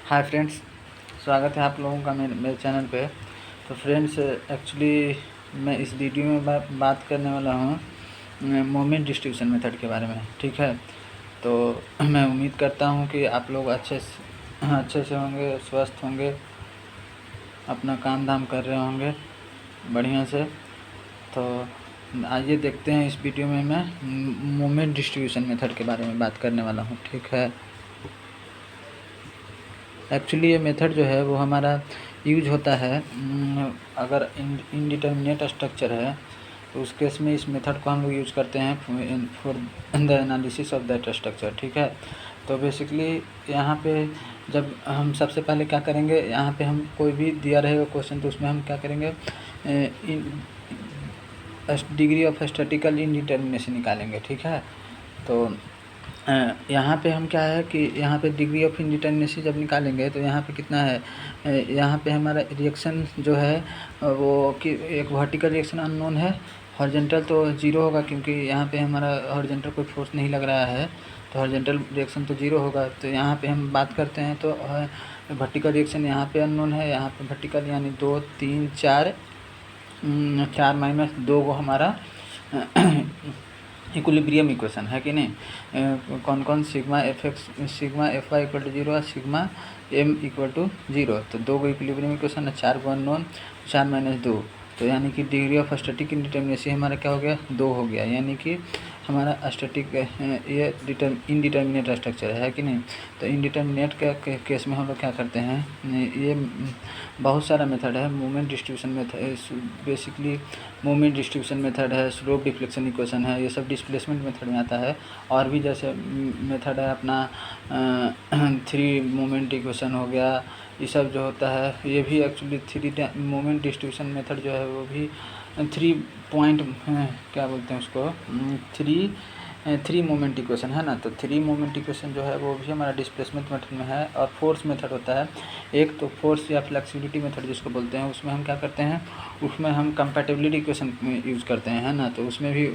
Hi friends, स्वागत है आप लोगों का मेरे चैनल पे। तो फ्रेंड्स, एक्चुअली मैं इस वीडियो में बात करने वाला हूँ मोमेंट डिस्ट्रीब्यूशन मेथड के बारे में। ठीक है, तो मैं उम्मीद करता हूँ कि आप लोग अच्छे से होंगे, स्वस्थ होंगे, अपना काम धाम कर रहे होंगे बढ़िया से। तो आइए देखते हैं, इस वीडियो में मैं मोमेंट डिस्ट्रीब्यूशन मेथड के बारे में बात करने वाला हूँ। ठीक है, एक्चुअली ये मेथड जो है वो हमारा यूज होता है अगर इनडिटर्मिनेट स्ट्रक्चर है तो उस केस में इस मेथड को हम लोग यूज करते हैं for the analysis of that structure. ठीक है, तो बेसिकली यहाँ पे जब हम सबसे पहले क्या करेंगे, यहाँ पे हम कोई भी दिया रहेगा क्वेश्चन तो उसमें हम क्या करेंगे, डिग्री ऑफ स्टैटिकल इनडिटर्मिनेशन निकालेंगे। ठीक है, तो यहाँ पे हम क्या है कि यहाँ पे डिग्री ऑफ इनडिटर्मिनेसी जब निकालेंगे तो यहाँ पे कितना है, यहाँ पे हमारा रिएक्शन जो है वो कि एक वर्टिकल रिएक्शन अननोन है, हॉरिजॉन्टल तो ज़ीरो होगा क्योंकि यहाँ पे हमारा हॉरिजॉन्टल कोई फोर्स नहीं लग रहा है, तो हॉरिजॉन्टल रिएक्शन तो ज़ीरो होगा। तो यहाँ पे हम बात करते हैं तो वर्टिकल रिएक्शन यहाँ पे अननोन है, यहाँ पे वर्टिकल यानी 2 3 4 -2 को हमारा इक्विलिब्रियम इक्वेशन है कि नहीं। कौन कौन sigma F Y equal to 0 और सिग्मा एम इक्वल टू 0। तो 2 को इक्विलिब्रियम इक्वेशन है, 4 को अननोन, 4 - 2, तो यानी कि डिग्री ऑफ स्टैटिक इनडिटर्मिनेसी हमारा क्या हो गया, 2 हो गया। यानी कि हमारा स्टैटिक ये इनडिटर्मिनेट स्ट्रक्चर है कि नहीं। तो इनडिटर्मिनेट के केस में हम लोग क्या करते हैं, ये बहुत सारा मेथड है। Moment distribution method, basically moment distribution method है, स्लोप डिफ्लेक्शन इक्वेशन है, ये सब डिस्प्लेसमेंट मेथड में आता है। और भी जैसे मेथड है अपना 3 मोमेंट इक्वेशन हो गया, ये सब जो होता है ये भी एक्चुअली 3 मोमेंट डिस्ट्रीब्यूशन मेथड जो है वो भी 3 पॉइंट क्या बोलते हैं उसको, 3 मोमेंट इक्वेशन है ना। तो 3 मोमेंट इक्वेशन जो है वो भी हमारा डिस्प्लेसमेंट मेथड में है। और फोर्स मेथड होता है एक, तो फोर्स या फ्लेक्सिबिलिटी मेथड जिसको बोलते हैं, उसमें हम क्या करते हैं, उसमें हम कंपैटिबिलिटी इक्वेशन यूज़ करते हैं, है ना। तो उसमें भी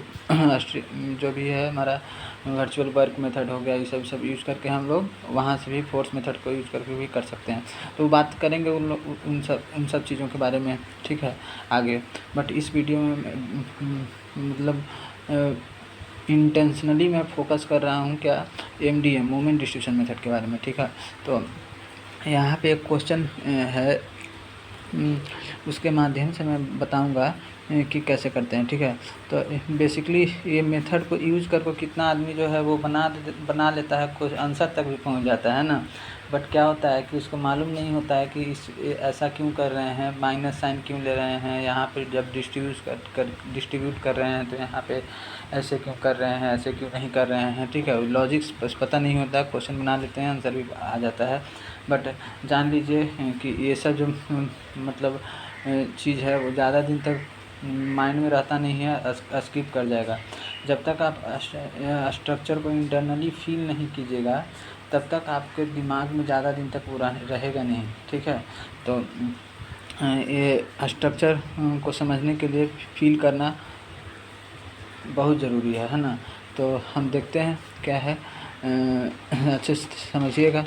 जो भी है हमारा वर्चुअल वर्क मेथड हो गया, ये सब यूज़ करके हम लोग वहाँ से भी फोर्स मेथड को यूज़ करके भी कर सकते हैं। तो बात करेंगे उन सब चीज़ों के बारे में, ठीक है, आगे। बट इस वीडियो में मतलब इंटेंशनली मैं फोकस कर रहा हूँ क्या, MDM मोमेंट डिस्ट्रीब्यूशन मेथड के बारे में। ठीक है, तो यहाँ पे एक क्वेश्चन है, उसके माध्यम से मैं बताऊँगा कि कैसे करते हैं। ठीक है, तो बेसिकली ये मेथड को यूज़ करके कितना आदमी जो है वो बना लेता है, कुछ आंसर तक भी पहुंच जाता है ना। बट क्या होता है कि उसको मालूम नहीं होता है कि ऐसा क्यों कर रहे हैं, माइनस साइन क्यों ले रहे हैं, यहाँ पे जब डिस्ट्रीब्यूट कर रहे हैं तो यहाँ पे ऐसे क्यों कर रहे हैं, ऐसे क्यों नहीं कर रहे हैं। ठीक है, लॉजिक्स बस पता नहीं होता, क्वेश्चन बना लेते हैं, आंसर भी आ जाता है। बट जान लीजिए कि ये सब जो मतलब चीज़ है वो ज़्यादा दिन तक माइंड में रहता नहीं है, स्किप कर जाएगा। जब तक आप स्ट्रक्चर को इंटरनली फील नहीं कीजिएगा तब तक आपके दिमाग में ज़्यादा दिन तक वो रहेगा नहीं। ठीक है, तो ये स्ट्रक्चर को समझने के लिए फील करना बहुत ज़रूरी है ना। तो हम देखते हैं क्या है, अच्छे से समझिएगा।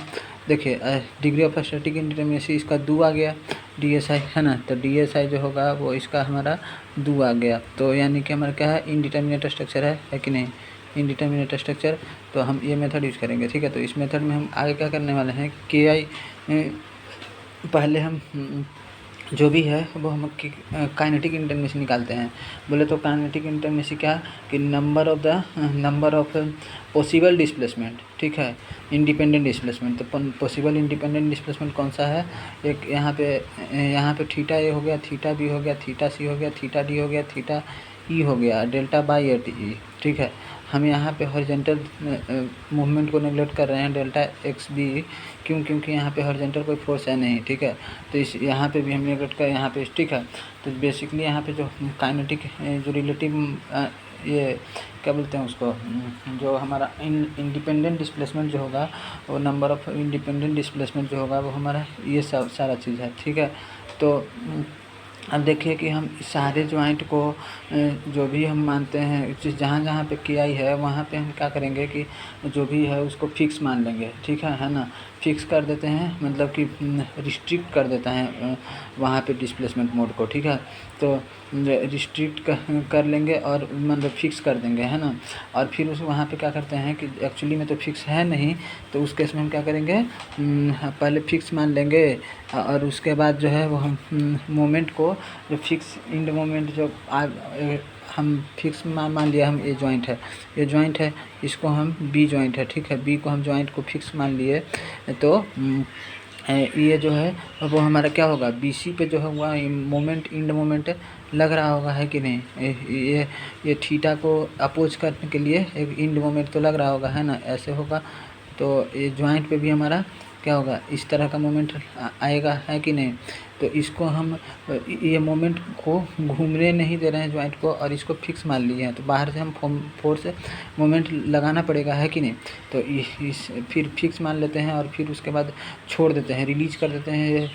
देखिए, डिग्री ऑफ स्टैटिक इंडिटर्मिनेसी इसका 2 आ गया, DSI है ना। तो DSI जो होगा वो इसका हमारा 2 आ गया, तो यानी कि हमारा क्या है, इनडिटर्मिनेट स्ट्रक्चर है कि नहीं, इनडिटर्मिनेट स्ट्रक्चर। तो हम ये मेथड यूज़ करेंगे। ठीक है, तो इस मेथड में हम आगे क्या करने वाले हैं, KI पहले हम जो भी है वो हम काइनेटिक इंटरमिनेसी निकालते हैं। बोले तो काइनेटिक इंटरमिनेसी क्या, कि नंबर ऑफ पॉसिबल डिस्प्लेसमेंट। ठीक है, इंडिपेंडेंट डिस्प्लेसमेंट। तो पॉसिबल इंडिपेंडेंट डिस्प्लेसमेंट कौन सा है, एक यहाँ पे थीटा ए हो गया, थीटा बी हो गया, थीटा सी हो गया, थीटा डी हो गया, थीटा ई हो गया, डेल्टा बाई एट ई। ठीक है, हम यहाँ पे हॉरिजॉन्टल मूवमेंट को नेगलेक्ट कर रहे हैं, डेल्टा एक्स बी, क्योंकि यहाँ पे हॉरिजॉन्टल कोई फोर्स है नहीं। ठीक है, तो इस यहाँ पे भी हम नेगलेक्ट कर यहाँ पे। ठीक है, तो बेसिकली यहाँ पे जो काइनेटिक जो रिलेटिव ये क्या बोलते हैं उसको, जो हमारा इंडिपेंडेंट डिस्प्लेसमेंट जो होगा, वो नंबर ऑफ इंडिपेंडेंट डिस्प्लेसमेंट जो होगा वो हमारा ये सब सारा चीज़ है। ठीक है, तो अब देखिए कि हम सारे जॉइंट को जो भी हम मानते हैं, जहाँ पे KI है वहाँ पे हम क्या करेंगे कि जो भी है उसको फिक्स मान लेंगे। ठीक है ना, फिक्स कर देते हैं, मतलब कि रिस्ट्रिक्ट कर देता है वहाँ पे डिस्प्लेसमेंट मोड को, ठीक है। तो रिस्ट्रिक्ट कर लेंगे और मतलब फिक्स कर देंगे, है ना। और फिर उस वहाँ पे क्या करते हैं कि एक्चुअली में तो फिक्स है नहीं, तो उस केस में हम क्या करेंगे, पहले फिक्स मान लेंगे और उसके बाद जो है वो हम मोमेंट को, जो फिक्स इंड मोमेंट जो हम फिक्स मान लिया हम ये जॉइंट है, इसको हम बी जॉइंट है, ठीक है। बी को हम जॉइंट को फिक्स मान लिए, तो ये जो है वो हमारा क्या होगा, BC पे जो है वह मोमेंट इंड मोमेंट लग रहा होगा, है कि नहीं। ये थीटा को अपोज करने के लिए एक इंड मोमेंट तो लग रहा होगा, है ना, ऐसे होगा। तो ये जॉइंट पे भी हमारा क्या होगा, इस तरह का मोमेंट आएगा, है कि नहीं। तो इसको हम ये मोमेंट को घूमने नहीं दे रहे हैं जॉइंट को, और इसको फिक्स मान लिए हैं, तो बाहर से हम फोर्स से मोमेंट लगाना पड़ेगा, है कि नहीं। तो इस फिर फिक्स मान लेते हैं और फिर उसके बाद छोड़ देते हैं, रिलीज कर देते हैं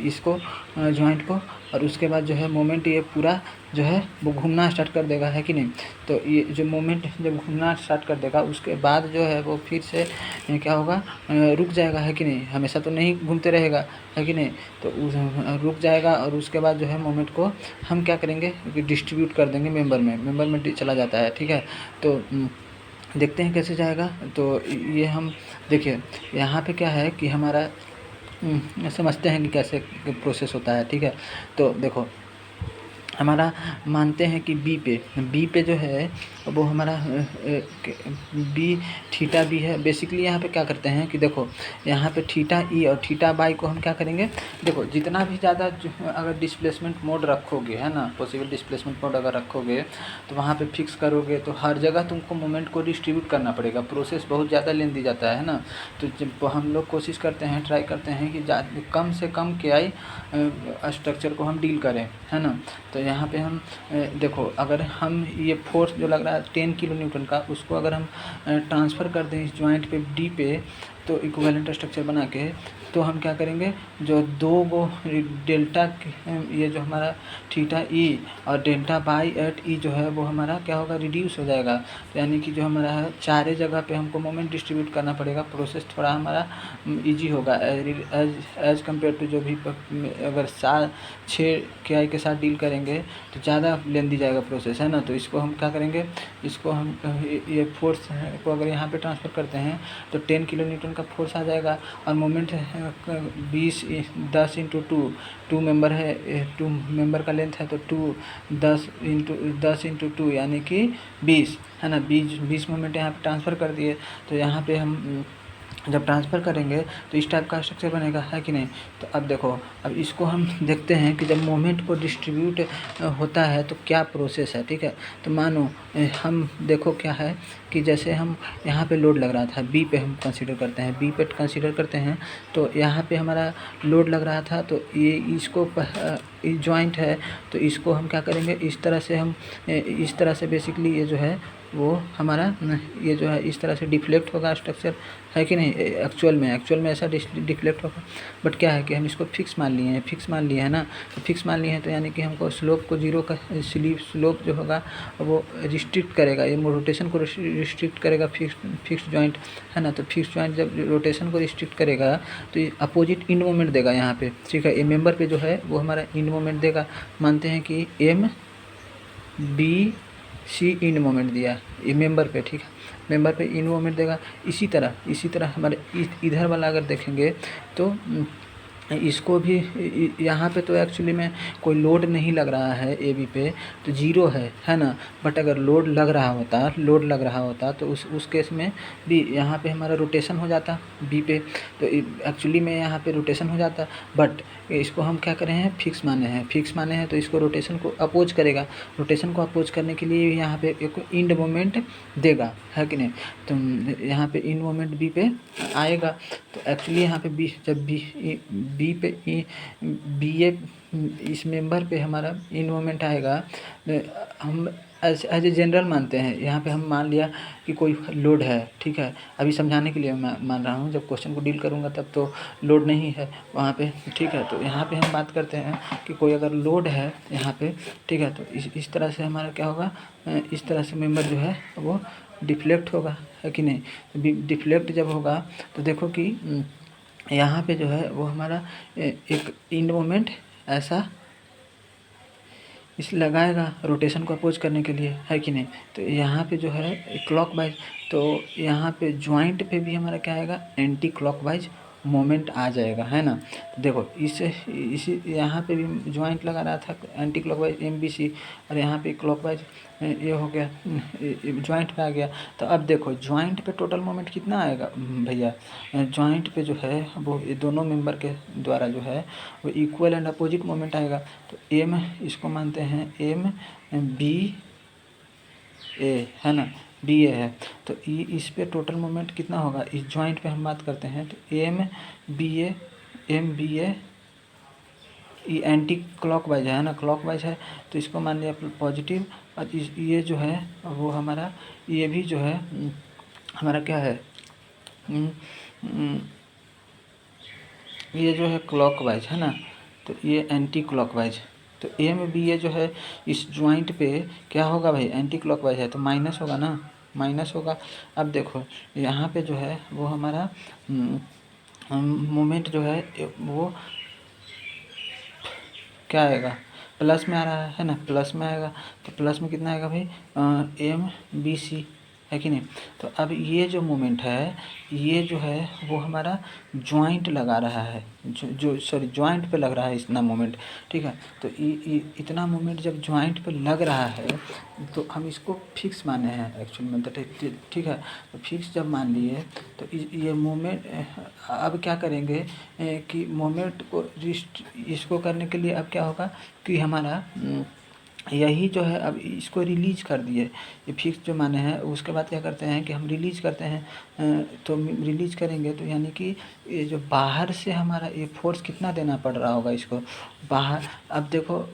इसको जॉइंट को, और उसके बाद जो है मोमेंट ये पूरा जो है वो घूमना स्टार्ट कर देगा, है कि नहीं। तो ये जो मोमेंट जब घूमना स्टार्ट कर देगा उसके बाद जो है वो फिर से क्या होगा, रुक जाएगा, है कि नहीं। हमेशा तो नहीं घूमते रहेगा, है कि नहीं। तो रुक जाएगा और उसके बाद जो है मोमेंट को हम क्या करेंगे, डिस्ट्रीब्यूट कर देंगे मेंबर में चला जाता है, ठीक है। तो देखते हैं कैसे जाएगा। तो ये हम देखिए यहाँ पे क्या है कि हमारा समझते हैं कि कैसे प्रोसेस होता है, ठीक है। तो देखो हमारा मानते हैं कि बी पे जो है वो हमारा बी थीटा बी है। बेसिकली यहाँ पे क्या करते हैं कि देखो यहाँ पे थीटा ई और थीटा बाई को हम क्या करेंगे, देखो जितना भी ज़्यादा अगर डिस्प्लेसमेंट मोड रखोगे, है ना, पॉसिबल डिस्प्लेसमेंट मोड अगर रखोगे तो वहाँ पे फिक्स करोगे तो हर जगह तुमको मोमेंट को डिस्ट्रीब्यूट करना पड़ेगा, प्रोसेस बहुत ज़्यादा लेंदी जाता है ना। तो जब हम लोग कोशिश करते हैं, ट्राई करते हैं कि कम से कम KI स्ट्रक्चर को हम डील करें, है ना। तो यहाँ पे हम देखो अगर हम ये फोर्स जो लग रहा है 10 किलो न्यूटन का, उसको अगर हम ट्रांसफ़र कर दें इस जॉइंट पे डी पे, तो इक्विवेलेंट स्ट्रक्चर बना के, तो हम क्या करेंगे, जो दो गो डेल्टा ये जो हमारा थीटा ई और डेल्टा बाई एट ई जो है वो हमारा क्या होगा, रिड्यूस हो जाएगा। तो यानी कि जो हमारा है चारे जगह पे हमको मोमेंट डिस्ट्रीब्यूट करना पड़ेगा, प्रोसेस थोड़ा हमारा इजी होगा एज कम्पेयर टू जो भी अगर 6 KI के साथ डील करेंगे तो ज़्यादा लेंदी जाएगा प्रोसेस, है ना। तो इसको हम क्या करेंगे, इसको हम ये फोर्स को अगर यहाँ पे ट्रांसफ़र करते हैं तो 10 किलो न्यूटन का फोर्स आ जाएगा, और मोमेंट 10 इंटू 2 मेंबर है, 2 मेंबर का लेंथ है, तो 10 इंटू 2 यानी कि 20, है ना। 20 मोमेंट यहाँ पे ट्रांसफ़र कर दिए। तो यहाँ पे हम जब ट्रांसफ़र करेंगे तो इस टाइप का स्ट्रक्चर बनेगा, है कि नहीं। तो अब देखो, अब इसको हम देखते हैं कि जब मोमेंट को डिस्ट्रीब्यूट होता है तो क्या प्रोसेस है, ठीक है। तो मानो हम देखो क्या है कि जैसे हम यहाँ पे लोड लग रहा था, बी पे हम कंसीडर करते हैं, बी पे कंसीडर करते हैं, तो यहाँ पे हमारा लोड लग रहा था। तो ये इसको जॉइंट है, तो इसको हम क्या करेंगे, इस तरह से बेसिकली ये जो है वो हमारा ये जो है इस तरह से डिफ्लेक्ट होगा स्ट्रक्चर, है कि नहीं। एक्चुअल में ऐसा डिफ्लेक्ट होगा, बट क्या है कि हम इसको फिक्स मान लिए हैं ना। तो फिक्स मान लिए हैं तो यानी कि हमको स्लोप को जीरो का स्लोप जो होगा वो रिस्ट्रिक्ट करेगा, ये रोटेशन को रिस्ट्रिक्ट करेगा फिक्स जॉइंट, है ना। तो फिक्स जॉइंट जब रोटेशन को रिस्ट्रिक्ट करेगा तो ये अपोजिट इंड मोमेंट देगा यहाँ पे, ठीक है। ये मेंबर पे जो है वो हमारा इंड मोमेंट देगा। मानते हैं कि MBC इंड मोमेंट दिया ये मेंबर पे, ठीक है, मेंबर पे इंड मोमेंट देगा। इसी तरह हमारे इधर वाला अगर देखेंगे तो इसको भी यहाँ पे तो एक्चुअली में कोई लोड नहीं लग रहा है AB पे, तो जीरो है ना। बट अगर लोड लग रहा होता तो उस केस में भी यहाँ पे हमारा रोटेशन हो जाता B पे, तो एक्चुअली में यहाँ पे रोटेशन हो जाता। बट इसको हम क्या करे हैं, फिक्स माने हैं, तो इसको रोटेशन को अपोज करेगा। रोटेशन को अपोज करने के लिए यहाँ पे एक इंड मोमेंट देगा, है कि नहीं। तो यहाँ पे इंड मोमेंट B पे आएगा। तो एक्चुअली यहाँ पे जब बी पे BA इस मेंबर पे हमारा इंड मोमेंट आएगा, हम एज ए जनरल मानते हैं। यहाँ पे हम मान लिया कि कोई लोड है, ठीक है। अभी समझाने के लिए मैं मान रहा हूँ, जब क्वेश्चन को डील करूँगा तब तो लोड नहीं है वहाँ पे, ठीक है। तो यहाँ पे हम बात करते हैं कि कोई अगर लोड है यहाँ पे, ठीक है, तो इस तरह से हमारा क्या होगा, इस तरह से मेंबर जो है वो डिफ्लेक्ट होगा, है कि नहीं। डिफ्लेक्ट जब होगा तो देखो कि यहाँ पे जो है वो हमारा एक इंड मोमेंट ऐसा इस लगाएगा रोटेशन को अपोज करने के लिए, है कि नहीं। तो यहाँ पे जो है क्लॉकवाइज, तो यहाँ पे जॉइंट पे भी हमारा क्या आएगा, एंटी क्लॉकवाइज मोमेंट आ जाएगा, है ना। तो देखो इसी यहाँ पे भी जॉइंट लगा रहा था एंटी क्लॉकवाइज MBC, और यहाँ पे क्लॉकवाइज ये हो गया, जॉइंट पे आ गया। तो अब देखो जॉइंट पे टोटल मोमेंट कितना आएगा भैया, जॉइंट पे जो है वो ये दोनों मेंबर के द्वारा जो है वो इक्वल एंड अपोजिट मोमेंट आएगा। तो एम इसको मानते हैं MBA, है ना, BA है। तो इस पे टोटल मोमेंट कितना होगा, इस जॉइंट पे हम बात करते हैं। तो MBA ये एंटी क्लॉकवाइज है ना, क्लॉकवाइज है, तो इसको मान लिया पॉजिटिव। और ये जो है वो हमारा ये भी जो है हमारा क्या है, ये जो है क्लॉकवाइज, है ना। तो ये एंटी क्लॉकवाइज। तो MBA जो है इस जॉइंट पे क्या होगा भाई, एंटी क्लॉकवाइज है तो माइनस होगा ना, माइनस होगा। अब देखो यहाँ पे जो है वो हमारा मोमेंट जो है वो क्या आएगा, प्लस में आ रहा है ना, प्लस में आएगा। तो प्लस में कितना आएगा भाई, MBC, है कि नहीं। तो अब ये जो मोमेंट है ये जो है वो हमारा जॉइंट लगा रहा है, जो सॉरी जॉइंट पे लग रहा है इतना मोमेंट, ठीक है। तो इतना मोमेंट जब जॉइंट पे लग रहा है तो हम इसको फिक्स माने हैं एक्चुअल में, तो ठीक है। तो फिक्स जब मान लिए तो ये मोमेंट अब क्या करेंगे कि मोमेंट को इसको करने के लिए अब क्या होगा कि हमारा यही जो है अब इसको रिलीज कर दिए, ये फिक्स जो माने हैं। उसके बाद क्या करते हैं कि हम रिलीज करते हैं, तो रिलीज करेंगे तो यानी कि ये जो बाहर से हमारा ये फोर्स कितना देना पड़ रहा होगा इसको बाहर। अब देखो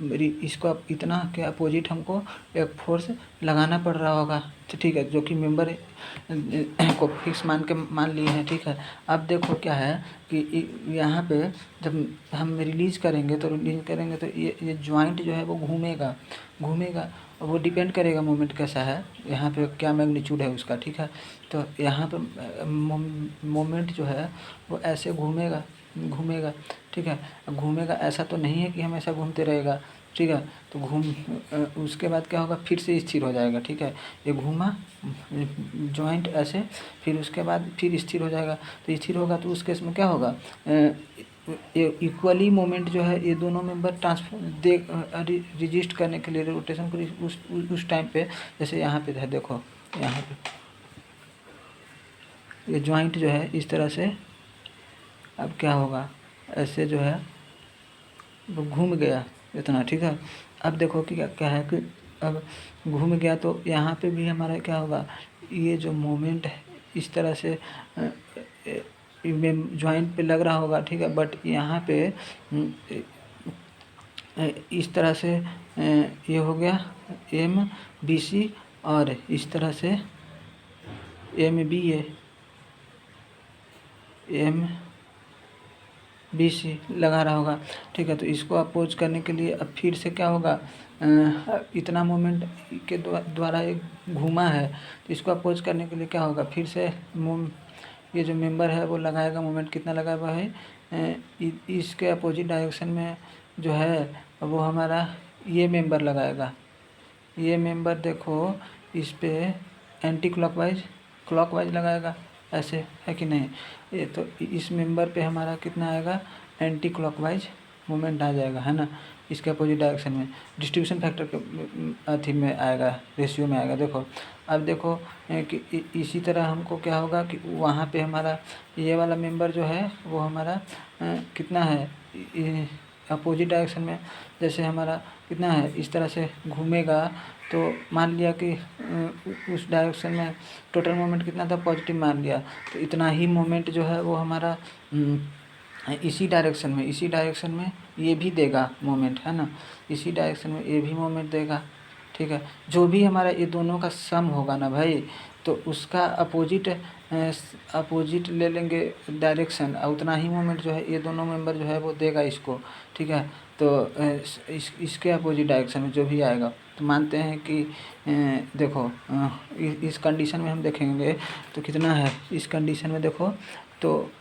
इसको अब इतना के अपोजिट हमको एक फोर्स लगाना पड़ रहा होगा, तो ठीक है, जो कि मेंबर को फिक्स मान लिए हैं, ठीक है। अब देखो क्या है कि यहाँ पे जब हम रिलीज करेंगे तो ये जॉइंट जो है वो घूमेगा और वो डिपेंड करेगा मोमेंट कैसा है, यहाँ पे क्या मैग्नीट्यूड है उसका, ठीक है। तो यहाँ पे मोमेंट जो है वो ऐसे घूमेगा, ठीक है। घूमेगा ऐसा तो नहीं है कि हमेशा घूमते रहेगा, ठीक है। तो उसके बाद क्या होगा, फिर से स्थिर हो जाएगा, ठीक है। ये घूमा जॉइंट ऐसे, फिर उसके बाद फिर स्थिर हो जाएगा। तो स्थिर होगा तो उस केस में क्या होगा, इक्वली मोमेंट जो है ये दोनों मेंबर रजिस्ट करने के लिए रोटेशन को उस टाइम पे, जैसे यहाँ पे है देखो, यहाँ पे ये जॉइंट जो है इस तरह से अब क्या होगा, ऐसे जो है वो घूम गया इतना, ठीक है। अब देखो कि क्या है कि अब घूम गया तो यहाँ पे भी हमारा क्या होगा, ये जो मोमेंट है इस तरह से जॉइंट पे लग रहा होगा, ठीक है। बट यहाँ पे इस तरह से ये हो गया MBC, और इस तरह से MBA MBC लगा रहा होगा, ठीक है। तो इसको अपोज करने के लिए अब फिर से क्या होगा, इतना मोमेंट के द्वारा एक घूमा है, तो इसको अपोज करने के लिए क्या होगा, फिर से ये जो मेंबर है वो लगाएगा मोमेंट, कितना लगा हुआ है, इसके अपोजिट डायरेक्शन में जो है वो हमारा ये मेंबर लगाएगा। ये मेंबर देखो इस पे एंटी क्लॉकवाइज लगाएगा, ऐसे, है कि नहीं। ये तो इस मेंबर पे हमारा कितना आएगा, एंटी क्लॉकवाइज मोमेंट आ जाएगा, है ना, इसके अपोजिट डायरेक्शन में। डिस्ट्रीब्यूशन फैक्टर के अथी में आएगा, रेशियो में आएगा। देखो अब देखो कि इसी तरह हमको क्या होगा कि वहाँ पे हमारा ये वाला मेंबर जो है वो हमारा कितना है अपोजिट डायरेक्शन में, जैसे हमारा कितना है इस तरह से घूमेगा। तो मान लिया कि उस डायरेक्शन में टोटल मोमेंट कितना था, पॉजिटिव मान लिया, तो इतना ही मोमेंट जो है वो हमारा इसी डायरेक्शन में ये भी देगा मोमेंट, है ना, इसी डायरेक्शन में ये भी मोमेंट देगा, ठीक है। जो भी हमारा ये दोनों का सम होगा ना भाई, तो उसका अपोजिट ले लेंगे डायरेक्शन, और उतना ही मोमेंट जो है ये दोनों मेंबर जो है वो देगा इसको, ठीक है। तो इसके अपोजिट डायरेक्शन में जो भी आएगा, तो मानते हैं कि देखो इस कंडीशन में हम देखेंगे तो कितना है, इस कंडीशन में देखो तो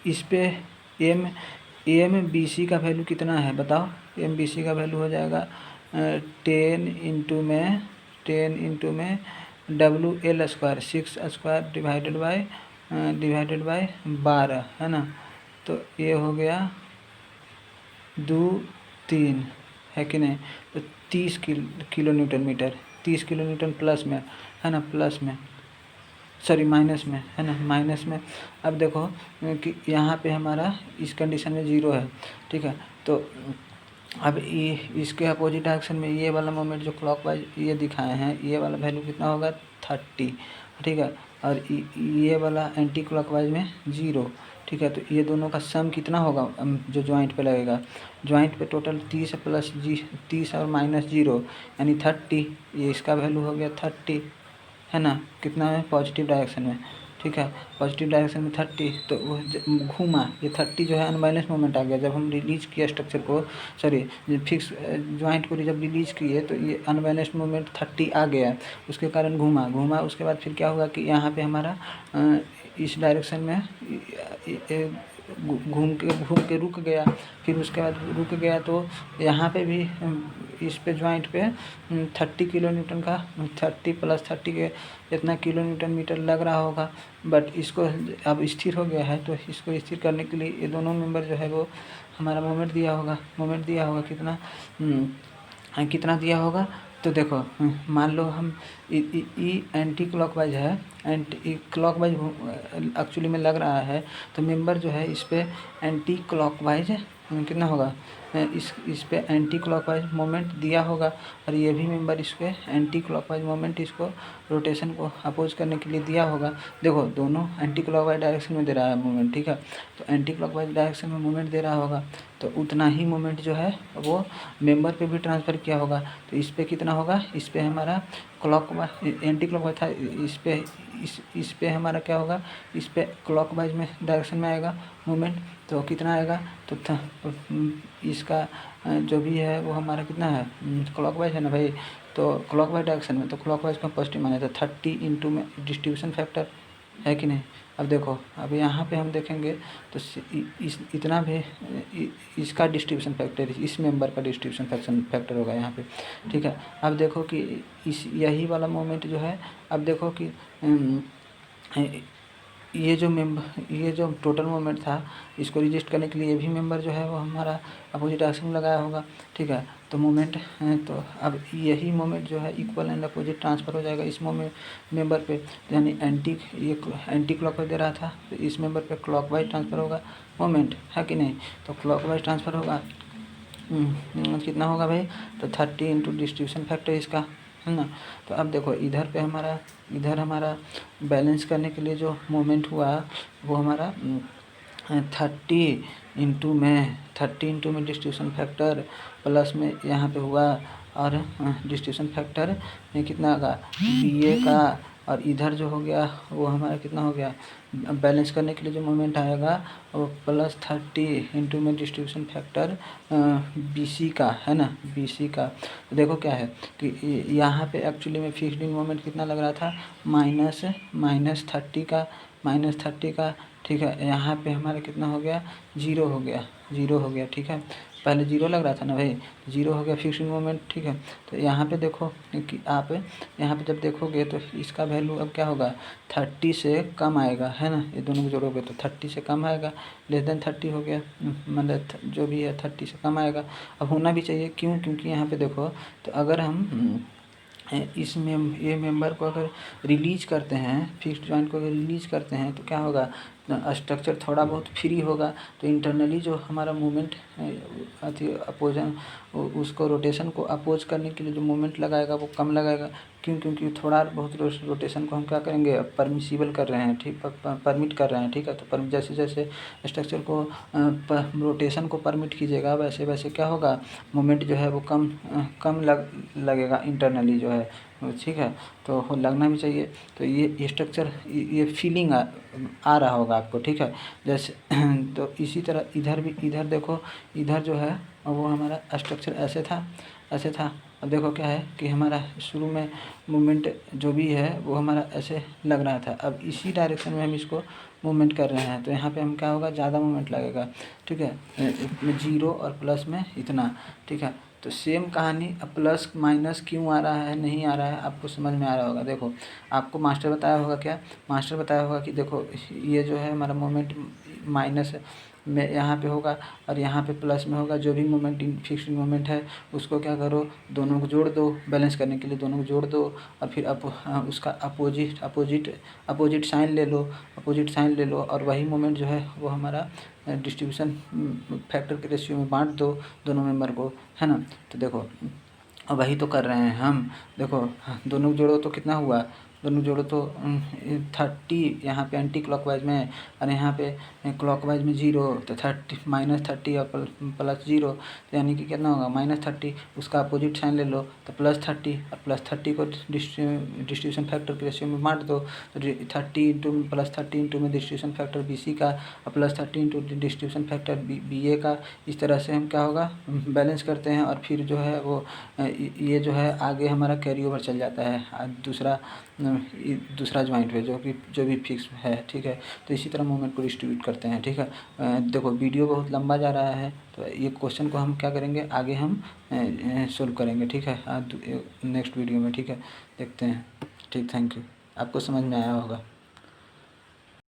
इस पे एम एम बी सी का वैल्यू कितना है बताओ। एम बी सी का वैल्यू हो जाएगा 10 इंटू में W L square 6 square divided by 12 है ना। तो ये हो गया 2 3 है कि नहीं। तो 30 kilonewton metre, 30 kilonewton plus में है ना, प्लस में सॉरी माइनस में है ना, माइनस में। अब देखो कि यहाँ पे हमारा इस कंडीशन में 0 है, ठीक है। तो अब ये इसके अपोजिट डायरेक्शन में ये वाला मोमेंट जो क्लॉकवाइज ये दिखाए हैं, ये वाला वैल्यू कितना होगा 30, ठीक है। और ये वाला एंटी क्लॉकवाइज में 0, ठीक है। तो ये दोनों का सम कितना होगा जो ज्वाइंट पे लगेगा, ज्वाइंट पे टोटल 30 प्लस 30 और माइनस 0 यानी 30। ये इसका वैल्यू हो गया 30 है ना, कितना है पॉजिटिव डायरेक्शन में, ठीक है। पॉजिटिव डायरेक्शन में 30, तो वो घूमा, ये 30 जो है अनबैलेंस मोमेंट आ गया। जब हम रिलीज किया स्ट्रक्चर को, सॉरी फिक्स ज्वाइंट को जब रिलीज किए तो ये अनबैलेंस्ड मोमेंट 30 आ गया, उसके कारण घूमा। उसके बाद फिर क्या हुआ कि यहाँ पे हमारा इस डायरेक्शन में घूम के रुक गया। फिर उसके बाद रुक गया तो यहाँ पे भी इस पे ज्वाइंट पे 30 किलो न्यूटन का 30 प्लस 30 के इतना किलो न्यूटन मीटर लग रहा होगा। बट इसको अब स्थिर हो गया है, तो इसको स्थिर करने के लिए ये दोनों मेंबर जो है वो हमारा मोमेंट दिया होगा कितना दिया होगा। तो देखो मान लो हम ई एंटी क्लॉकवाइज है, एंटी क्लॉकवाइज एक्चुअली में लग रहा है, तो मेंबर जो है इस पे एंटी क्लॉकवाइज कितना होगा, इस पे एंटी क्लॉकवाइज मोमेंट दिया होगा। और ये भी मेंबर इसके एंटी क्लॉकवाइज मोमेंट इसको रोटेशन को अपोज करने के लिए दिया होगा। देखो दोनों एंटी क्लॉकवाइज डायरेक्शन में दे रहा है मोमेंट, ठीक है। तो एंटी क्लॉकवाइज डायरेक्शन में मोमेंट दे रहा होगा, तो उतना ही मोमेंट जो है वो मेंबर पे भी ट्रांसफ़र किया होगा। तो इस पे कितना होगा, इस पे हमारा क्लॉकवाइज एंटी क्लॉकवाइज था, इस पे हमारा क्या होगा, इस पे क्लॉकवाइज में डायरेक्शन में आएगा मोमेंट। तो कितना आएगा, तो इसका जो भी है वो हमारा कितना है क्लॉकवाइज है ना भाई। तो क्लॉकवाइज डायरेक्शन में, तो क्लॉकवाइज का पॉजिटिव माना था 30 इंटू में डिस्ट्रीब्यूशन फैक्टर है कि नहीं। अब देखो अब यहाँ पे हम देखेंगे तो इस इतना भी इसका डिस्ट्रीब्यूशन फैक्टर, इस मेंबर का डिस्ट्रीब्यूशन फैक्टर होगा यहाँ पे, ठीक है। अब देखो कि इस यही वाला मोमेंट जो है, अब देखो कि ये जो टोटल मोमेंट था, इसको रजिस्ट करने के लिए ये भी मेंबर जो है वो हमारा अपोजिट डायरेक्शन में लगाया होगा, ठीक है। तो मोमेंट तो अब यही मोमेंट जो है इक्वल एंड अपोजिट ट्रांसफ़र हो जाएगा इस मेंबर पे। यानी एंटी क्लॉकवाइज दे रहा था, तो इस मेंबर पे क्लॉकवाइज ट्रांसफ़र होगा मोमेंट, है कि नहीं। तो क्लॉकवाइज ट्रांसफ़र होगा कितना होगा भाई, तो 30 इंटू डिस्ट्रीब्यूशन फैक्टर इसका, है ना। तो अब देखो इधर हमारा बैलेंस करने के लिए जो मोमेंट हुआ वो हमारा 30 इंटू में डिस्ट्रीब्यूशन फैक्टर प्लस में यहाँ पे हुआ, और डिस्ट्रीब्यूशन फैक्टर में कितना होगा BA का, और इधर जो हो गया वो हमारा कितना हो गया, बैलेंस करने के लिए जो मोमेंट आएगा वो प्लस 30 इंटू में डिस्ट्रीब्यूशन फैक्टर BC का, है ना, BC का। तो देखो क्या है कि यहाँ पे एक्चुअली में फिक्स्ड मोमेंट कितना लग रहा था, माइनस 30 का, ठीक है। यहाँ पे हमारा कितना हो गया, 0 हो गया, ठीक है। पहले 0 लग रहा था ना भाई, 0 हो गया फिक्स्ड मोमेंट, ठीक है। तो यहाँ पे देखो कि आप यहाँ पे जब देखोगे तो इसका वैल्यू अब क्या होगा, 30 से कम आएगा, है ना। ये दोनों को जोड़ोगे तो 30 से कम आएगा, लेस देन 30 हो गया, मतलब जो भी है 30 से कम आएगा। अब होना भी चाहिए, क्यों, क्योंकि यहाँ पे देखो तो अगर हम इसमें ये मेंबर को अगर रिलीज करते हैं, फिक्स्ड जॉइंट को अगर रिलीज करते हैं तो क्या होगा, स्ट्रक्चर थोड़ा बहुत फ्री होगा। तो इंटरनली जो हमारा मूवमेंट अपोजन उसको रोटेशन को अपोज करने के लिए जो मूवमेंट लगाएगा वो कम लगाएगा। क्यों, क्योंकि थोड़ा बहुत रोटेशन को हम क्या करेंगे, परमिसिबल कर रहे हैं, ठीक, परमिट कर रहे हैं, ठीक है। तो जैसे जैसे स्ट्रक्चर को रोटेशन को परमिट कीजिएगा वैसे वैसे क्या होगा, मोमेंट जो है वो कम लगेगा इंटरनली जो है, ठीक है। तो लगना भी चाहिए। तो ये स्ट्रक्चर ये फीलिंग आ रहा होगा आपको, ठीक है। जैसे तो इसी तरह इधर देखो, इधर जो है वो हमारा स्ट्रक्चर ऐसे था। अब देखो क्या है कि हमारा शुरू में मूवमेंट जो भी है वो हमारा ऐसे लग रहा था। अब इसी डायरेक्शन में हम इसको मूवमेंट कर रहे हैं, तो यहाँ पे हम क्या होगा, ज़्यादा मूवमेंट लगेगा, ठीक है। जीरो और प्लस में इतना, ठीक है। तो सेम कहानी, अब प्लस माइनस क्यों आ रहा है, नहीं आ रहा है, आपको समझ में आ रहा होगा। देखो आपको मास्टर बताया होगा, क्या मास्टर बताया होगा कि देखो ये जो है हमारा मोमेंट माइनस में यहाँ पे होगा और यहाँ पे प्लस में होगा। जो भी मोमेंट फिक्स्ड मोमेंट है उसको क्या करो, दोनों को जोड़ दो, बैलेंस करने के लिए दोनों को जोड़ दो और फिर उसका अपोजिट साइन ले लो, अपोजिट साइन ले लो और वही मोमेंट जो है वो हमारा डिस्ट्रीब्यूशन फैक्टर के रेशियो में बांट दो दोनों मेंबर को, है ना। तो देखो अब वही तो कर रहे हैं हम। देखो दोनों जोड़ो तो कितना हुआ, दोनों जोड़ो तो 30 यहाँ पे एंटी क्लॉकवाइज में और यहाँ पे क्लॉकवाइज में 0, तो -30 और प्लस 0, तो यानी कि कितना होगा -30। उसका अपोजिट साइन ले लो तो +30 और +30 को डिस्ट्रीब्यूशन फैक्टर के रेशियो में बांट दो। तो 30 इंटू +30 इंटू में डिस्ट्रीब्यूशन फैक्टर BC का और +30 इंटू डिस्ट्रीब्यूशन फैक्टर BA का। इस तरह से हम क्या होगा, बैलेंस करते हैं और फिर जो है वो ये जो है आगे हमारा कैरी ओवर चल जाता है दूसरा जॉइंट पे जो भी फिक्स है, ठीक है। तो इसी तरह मूवमेंट को डिस्ट्रीब्यूट करते हैं, ठीक है। देखो वीडियो बहुत लंबा जा रहा है, तो ये क्वेश्चन को हम क्या करेंगे, आगे हम सोल्व करेंगे, ठीक है, नेक्स्ट वीडियो में, ठीक है। देखते हैं, ठीक, थैंक यू, आपको समझ में आया होगा।